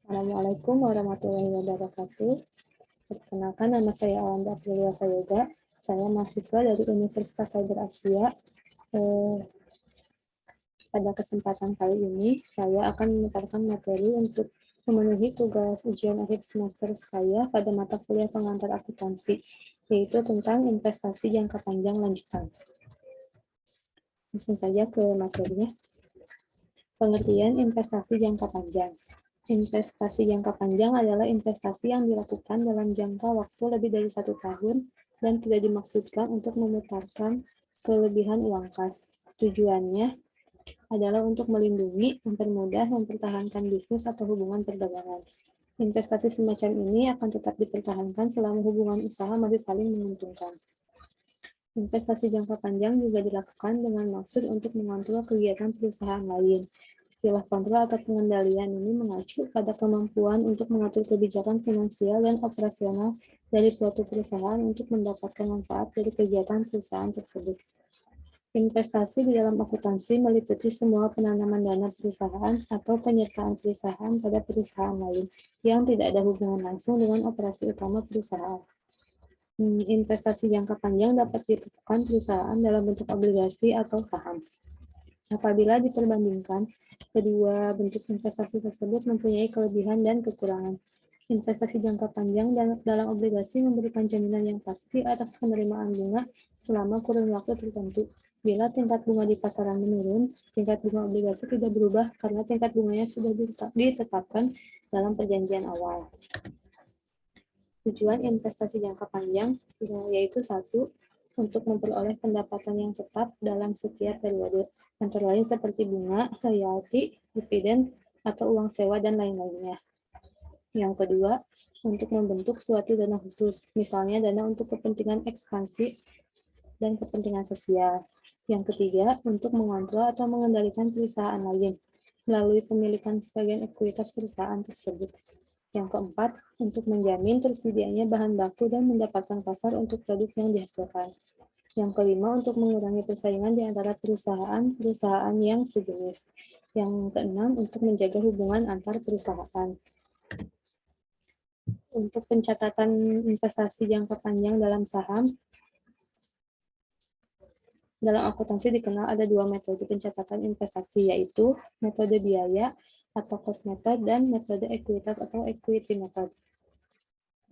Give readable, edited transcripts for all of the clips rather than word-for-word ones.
Assalamualaikum warahmatullahi wabarakatuh. Perkenalkan, nama saya Awanda Aprilia Sayoga. Saya mahasiswa dari Universitas Cyber Asia. Pada kesempatan kali ini, saya akan memaparkan materi untuk memenuhi tugas ujian akhir semester saya pada mata kuliah pengantar akuntansi, yaitu tentang investasi jangka panjang lanjutan. Langsung saja ke materinya. Pengertian investasi jangka panjang. Investasi jangka panjang adalah investasi yang dilakukan dalam jangka waktu lebih dari 1 tahun dan tidak dimaksudkan untuk memutarkan kelebihan uang kas. Tujuannya adalah untuk melindungi, mempermudah, mempertahankan bisnis atau hubungan perdagangan. Investasi semacam ini akan tetap dipertahankan selama hubungan usaha masih saling menguntungkan. Investasi jangka panjang juga dilakukan dengan maksud untuk mengontrol kegiatan perusahaan lain. Istilah kontrol atau pengendalian ini mengacu pada kemampuan untuk mengatur kebijakan finansial dan operasional dari suatu perusahaan untuk mendapatkan manfaat dari kegiatan perusahaan tersebut. Investasi di dalam akuntansi meliputi semua penanaman dana perusahaan atau penyertaan perusahaan pada perusahaan lain yang tidak ada hubungan langsung dengan operasi utama perusahaan. Investasi jangka panjang dapat dilakukan perusahaan dalam bentuk obligasi atau saham. Apabila diperbandingkan, kedua bentuk investasi tersebut mempunyai kelebihan dan kekurangan. Investasi jangka panjang dalam obligasi memberikan jaminan yang pasti atas penerimaan bunga selama kurun waktu tertentu. Bila tingkat bunga di pasaran menurun, tingkat bunga obligasi tidak berubah karena tingkat bunganya sudah ditetapkan dalam perjanjian awal. Tujuan investasi jangka panjang yaitu 1. Untuk memperoleh pendapatan yang tetap dalam setiap periode, antara lain seperti bunga, royalti, dividen, atau uang sewa, dan lain-lainnya. Yang kedua, untuk membentuk suatu dana khusus, misalnya dana untuk kepentingan ekspansi dan kepentingan sosial. Yang ketiga, untuk mengontrol atau mengendalikan perusahaan lain melalui pemilikan sebagian ekuitas perusahaan tersebut. Yang keempat, untuk menjamin tersedianya bahan baku dan mendapatkan pasar untuk produk yang dihasilkan. Yang kelima, untuk mengurangi persaingan di antara perusahaan-perusahaan yang sejenis. Yang keenam, untuk menjaga hubungan antar perusahaan. Untuk pencatatan investasi jangka panjang dalam saham, dalam akuntansi dikenal ada 2 metode pencatatan investasi, yaitu metode biaya atau cost method dan metode ekuitas atau equity method.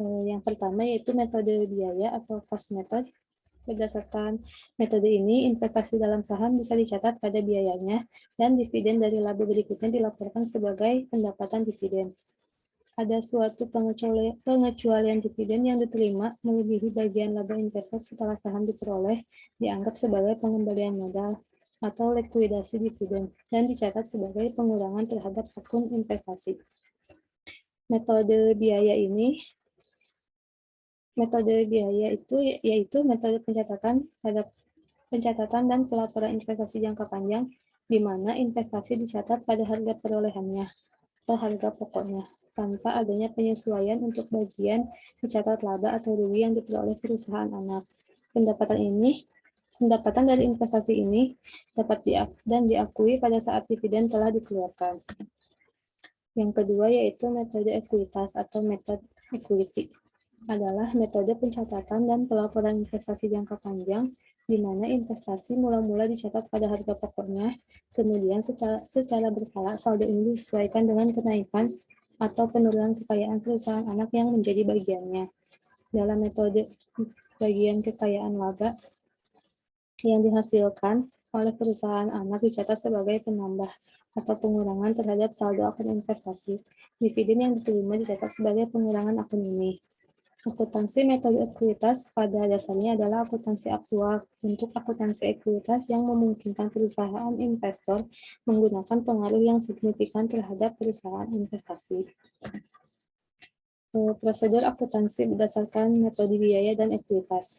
Yang pertama yaitu metode biaya atau cost method. Berdasarkan metode ini, investasi dalam saham bisa dicatat pada biayanya dan dividen dari laba berikutnya dilaporkan sebagai pendapatan dividen. Ada suatu pengecualian dividen yang diterima melebihi bagian laba investor setelah saham diperoleh dianggap sebagai pengembalian modal atau likuidasi dividen dan dicatat sebagai pengurangan terhadap akun investasi. Metode biaya itu yaitu metode pencatatan dan pelaporan investasi jangka panjang di mana investasi dicatat pada harga perolehannya atau harga pokoknya tanpa adanya penyesuaian untuk bagian dicatat laba atau rugi yang diperoleh perusahaan anak. Pendapatan dari investasi ini dapat diakui pada saat dividen telah dikeluarkan. Yang kedua yaitu metode ekuitas atau metode equity. Adalah metode pencatatan dan pelaporan investasi jangka panjang di mana investasi mula-mula dicatat pada harga pokoknya, kemudian secara berkala saldo ini disesuaikan dengan kenaikan atau penurunan kekayaan perusahaan anak yang menjadi bagiannya. Dalam metode bagian kekayaan laba yang dihasilkan oleh perusahaan anak dicatat sebagai penambah atau pengurangan terhadap saldo akun investasi. Dividen yang diterima dicatat sebagai pengurangan akun ini. Akuntansi metode ekuitas pada dasarnya adalah akuntansi aktual. Untuk akuntansi ekuitas yang memungkinkan perusahaan investor menggunakan pengaruh yang signifikan terhadap perusahaan investasi. Prosedur akuntansi berdasarkan metode biaya dan ekuitas.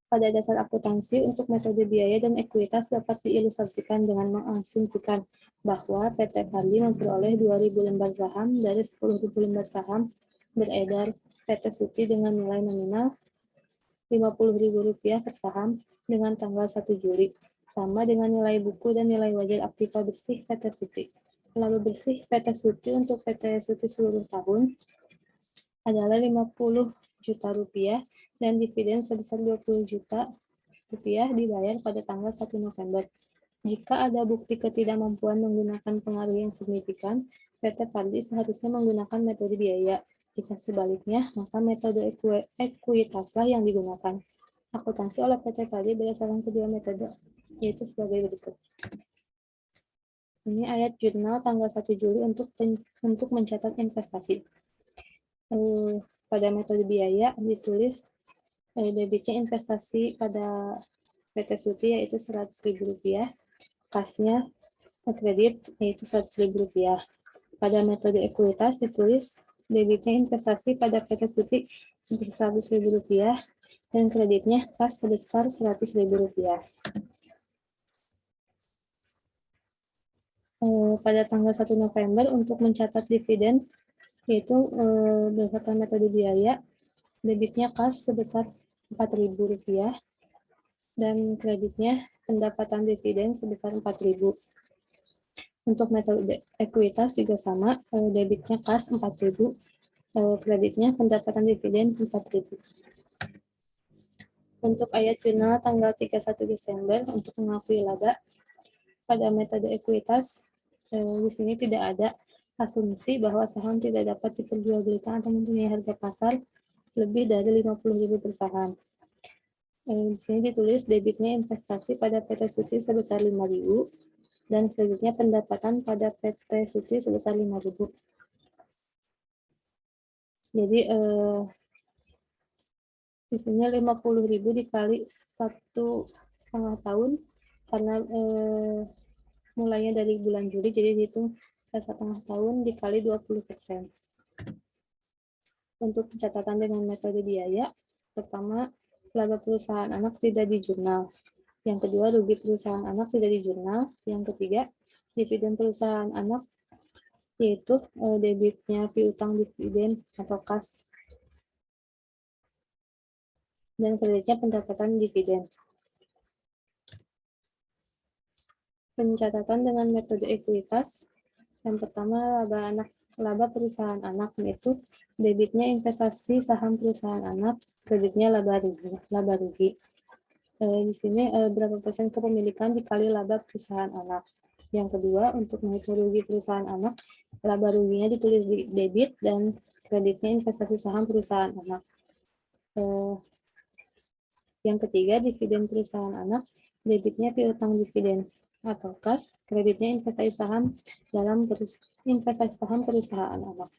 Pada dasar akuntansi untuk metode biaya dan ekuitas dapat diilustrasikan dengan mengasumsikan bahwa PT Fadli memperoleh 2.000 lembar saham dari 10.000 lembar saham beredar PT Suti dengan nilai nominal Rp50.000 per saham dengan tanggal 1 Juli, sama dengan nilai buku dan nilai wajar aktiva bersih PT Suti. laba bersih PT Suti untuk PT Suti seluruh tahun adalah 50 juta rupiah dan dividen sebesar 20 juta rupiah dibayar pada tanggal 1 November. Jika ada bukti ketidakmampuan menggunakan pengaruh yang signifikan, PT Pardi seharusnya menggunakan metode biaya. Jika sebaliknya, maka metode ekuitaslah yang digunakan. Akuntansi oleh PT Pardi berdasarkan kedua metode, yaitu sebagai berikut. Ini ayat jurnal tanggal 1 Juli untuk mencatat investasi. Pada metode biaya ditulis debitnya investasi pada PT Suti yaitu Rp100.000, kasnya kredit yaitu Rp100.000. Pada metode ekuitas ditulis debitnya investasi pada PT Suti sebesar Rp100.000 dan kreditnya kas sebesar Rp100.000. Pada tanggal 1 November untuk mencatat dividen yaitu berdasarkan metode biaya, debitnya kas sebesar Rp4.000 dan kreditnya pendapatan dividen sebesar Rp4.000. Untuk metode ekuitas juga sama, debitnya kas Rp4.000, kreditnya pendapatan dividen Rp4.000. Untuk ayat jurnal tanggal 31 Desember untuk mengakui laba, pada metode ekuitas di sini tidak ada asumsi bahwa saham tidak dapat diperjualbelikan atau mempunyai harga pasar lebih dari 50.000 per saham. Di sini ditulis debitnya investasi pada PT Suti sebesar 5.000 dan kreditnya pendapatan pada PT Suti sebesar 5.000. Jadi di sini 50.000 dikali 1,5 tahun karena mulainya dari bulan Juli, jadi dihitung 1,5 tahun dikali 20%. Untuk pencatatan dengan metode biaya, pertama, laba perusahaan anak tidak di jurnal. Yang kedua, rugi perusahaan anak tidak di jurnal. Yang ketiga, dividen perusahaan anak, yaitu debitnya piutang dividen atau kas, dan kreditnya pendapatan dividen. Pencatatan dengan metode ekuitas, yang pertama laba perusahaan anak, yaitu debitnya investasi saham perusahaan anak, kreditnya laba rugi. Di sini berapa persen kepemilikan dikali laba perusahaan anak. Yang kedua, untuk menghitung rugi perusahaan anak, laba ruginya ditulis di debit dan kreditnya investasi saham perusahaan anak. Yang ketiga, dividen perusahaan anak, debitnya piutang dividen atau kas, kreditnya investasi saham perusahaan anak.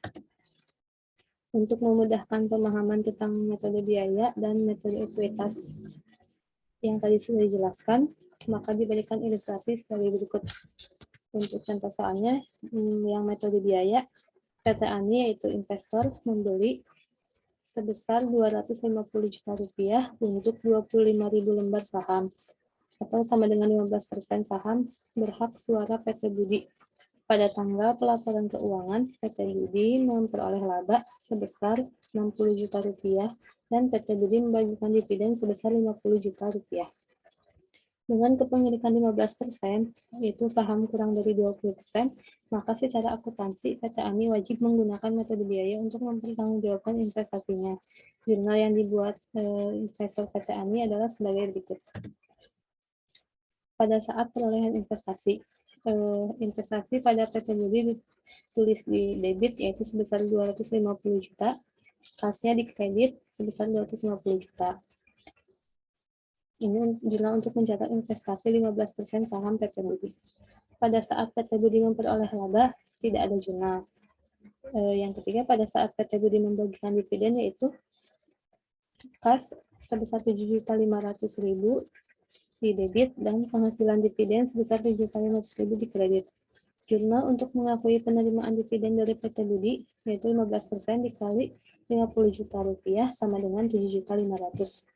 Untuk memudahkan pemahaman tentang metode biaya dan metode ekuitas yang tadi sudah dijelaskan, maka diberikan ilustrasi sebagai berikut. Untuk contoh soalnya, yang metode biaya, PT ANI yaitu investor membeli sebesar Rp250 juta untuk 25.000 lembar saham, atau sama dengan 15% saham berhak suara PT Budi. Pada tanggal pelaporan keuangan, PT Budi memperoleh laba sebesar Rp60 juta dan PT Budi membagikan dividen sebesar Rp50 juta. Dengan kepemilikan 15%, yaitu saham kurang dari 20%, maka secara akuntansi PT ANI wajib menggunakan metode biaya untuk mempertanggungjawabkan investasinya. Jurnal yang dibuat investor PT ANI adalah sebagai berikut. Pada saat perolehan investasi pada PT Budi ditulis di debit yaitu sebesar Rp250 juta, kasnya di kredit sebesar Rp250 juta. Ini jurnal untuk mencatat investasi 15% saham PT Budi. Pada saat PT Budi memperoleh laba, tidak ada jurnal. Yang ketiga, pada saat PT Budi membagikan dividen yaitu kas sebesar Rp7.500.000 di debit dan penghasilan dividen sebesar Rp7.500.000 di kredit. Jurnal untuk mengakui penerimaan dividen dari PT Budi yaitu 15% dikali Rp50 juta sama dengan Rp7.500.000.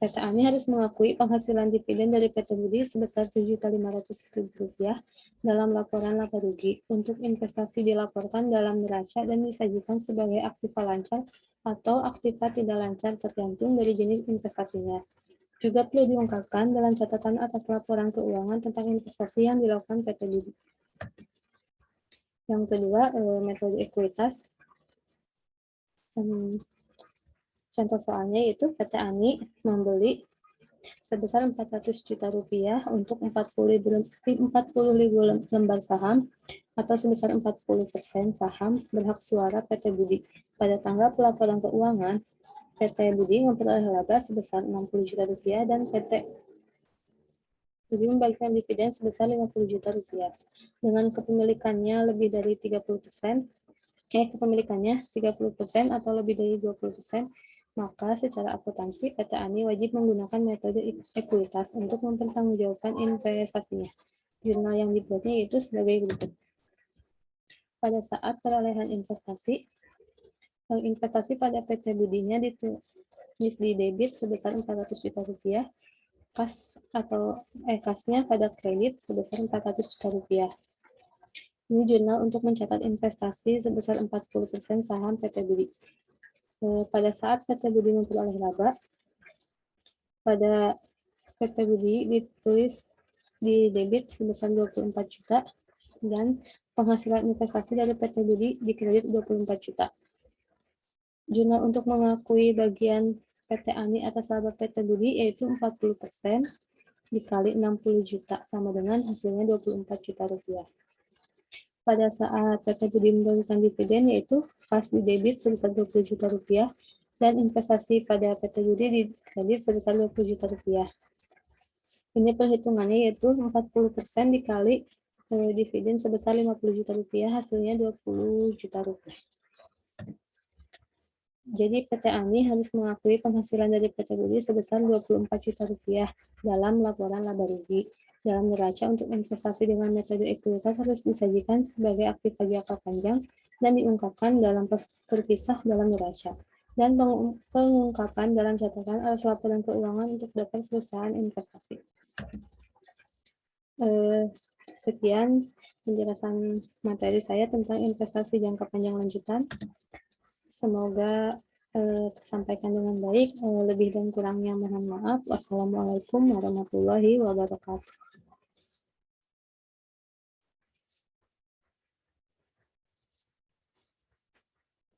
PT ANI harus mengakui penghasilan dividen dari PT Budi sebesar Rp7.500.000 dalam laporan laba rugi. Untuk investasi dilaporkan dalam neraca dan disajikan sebagai aktiva lancar atau aktiva tidak lancar tergantung dari jenis investasinya. Juga perlu diungkapkan dalam catatan atas laporan keuangan tentang investasi yang dilakukan PT Budi. Yang kedua, metode ekuitas. Contoh soalnya yaitu PT ANI membeli sebesar 400 juta rupiah untuk 40.000 lembar saham atau sebesar 40% saham berhak suara PT Budi. Pada tanggal pelaporan keuangan, PT Budi memperoleh laba sebesar 60 juta rupiah dan PT Budi membagikan dividen sebesar 50 juta rupiah. Dengan kepemilikannya lebih dari 30%, kepemilikannya 30% atau lebih dari 20%, maka secara akuntansi PT ANI wajib menggunakan metode ekuitas untuk mempertanggungjawabkan investasinya. Jurnal yang dibuatnya yaitu sebagai berikut. Pada saat perolehan investasi pada PT Budinya ditulis di debit sebesar 400 juta rupiah, kasnya pada kredit sebesar 400 juta rupiah. Ini jurnal untuk mencatat investasi sebesar 40% saham PT Budi. Pada saat PT Budi memperoleh laba, pada PT Budi ditulis di debit sebesar 24 juta dan penghasilan investasi dari PT Budi dikredit 24 juta. Jurnal untuk mengakui bagian PT ANI atas laba PT Budi yaitu 40% dikali 60 juta sama dengan hasilnya 24 juta rupiah. Pada saat PT Budi memberikan dividen yaitu kas di debit sebesar 20 juta rupiah dan investasi pada PT Budi di kredit sebesar 20 juta rupiah. Ini perhitungannya yaitu 40% dikali dividen sebesar 50 juta rupiah, hasilnya 20 juta rupiah. Jadi PT ANI harus mengakui penghasilan dari PT Budi sebesar 24 juta rupiah dalam laporan laba rugi. Dalam neraca untuk investasi dengan metode ekuitas harus disajikan sebagai aktiva jangka panjang dan diungkapkan dalam terpisah dalam neraca. Dan pengungkapan dalam catatan atas laporan keuangan untuk daftar perusahaan investasi. Sekian penjelasan materi saya tentang investasi jangka panjang lanjutan. Semoga tersampaikan dengan baik. Lebih dan kurangnya mohon maaf. Wassalamualaikum warahmatullahi wabarakatuh.